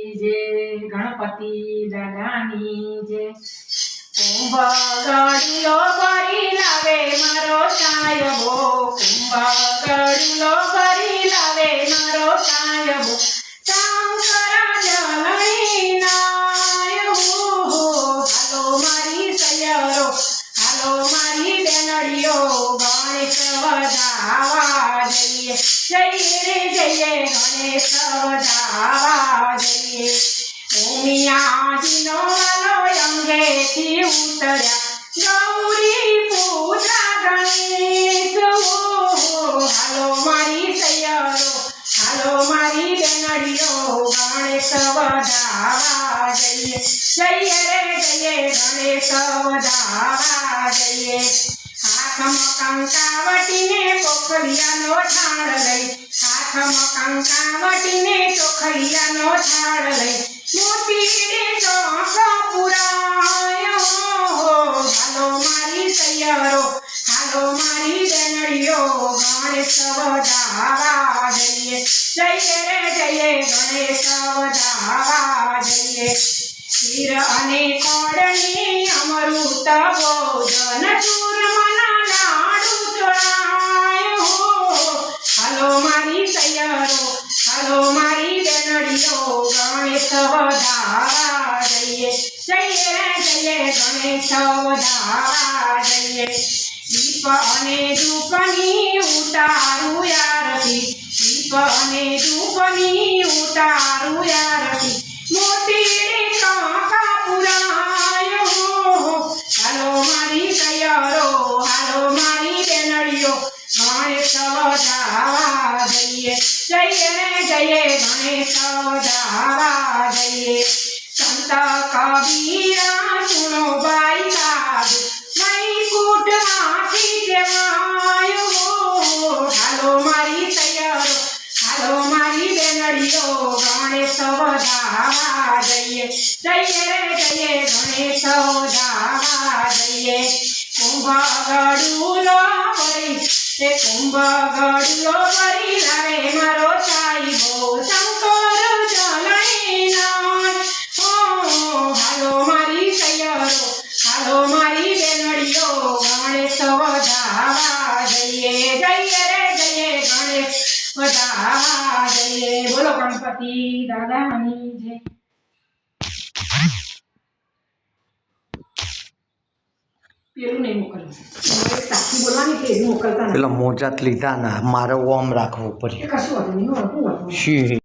જય ગણપતિ દાદાની જય કુંભ ગળુલો ભરી લાવે મારો સાયબો કુંભ ગળુલો ભરી લાવે મારો સાયબો શંકર જલૈનાય હાલો મારી સૈયરો હાલો મારી બેનડીઓ ગણેશ વધાવા જઈએ જઈએ રે જઈએ ગણેશ વધાવા જઈએ ઉમિયાજીનો વાલો અંગેથી ઉતર્યા ગૌરી પૂજા ગણેશ હાલો મારી સૈયરો હાલો મારી બેનડીઓ ગણેશ વધાવા જઈએ જઈએ રે જઈએ ગણેશ વધાવા જઈએ હાથમાં કંકાવટીને પોખલિયાનો થાળ લઈ હાથમાં કંકાવટીને ચોખલિયાનો થાળ લઈ મોતી ચોખ પુરાયો હાલો મારી સૈયરો હાલો મારી બેનડીઓ ગણેશ વધાવા જઈએ જઈએ રે જઈએ ગણેશ વધાવા જઈએ ક્ષીર અને કોળની અમૃત ભોજન ચૂરમાના લાડુ ચોળાયો હાલો મારી સૈયરો હાલો મારી બેનડીઓ ગણેશ વધાવા જઈએ જઈએ રે જઈએ ગણેશ વધાવા જઈએ દીપ અને ધૂપની ઉતારું આરતી દીપ અને ધૂપની ઉતારું આરતી મોતી કાકા પુરાયો હાલો મારી સૈયરો હાલો મારી બેનડીઓ ગણેશ વધાવા જઈએ જઈએ રે જઈએ ગણેશ વધાવા જઈએ સંત કબીરા સુનો ભાઈ સાધુ વૈકુંઠમાંથી કહેવાયો હાલો મારી સૈયરો હાલો મારી બેનડીઓ ગણેશ વધાવા જઈએ જઈએ રે જઈએ ગણેશ વધાવા જઈએ કુંભ ગળુલો ભરી કુંભ ગળુલો ભરી લાવે મારો સાયબો શંકર જલૈનાય હાલો મારી સૈયરો હાલો મારી બેનડીઓ ગણેશ વધાવા જઈએ જઈએ રે જઈએ ગણેશ વધાવા જઈએ બોલો ગણપતિ દાદાની જય પેલું નહીં મોકલવું સાચી બોલવાની કે મોકલતા પેલા મોજાત લીધા ના મારે ઓમ રાખવું પડે કશું હતું નહીં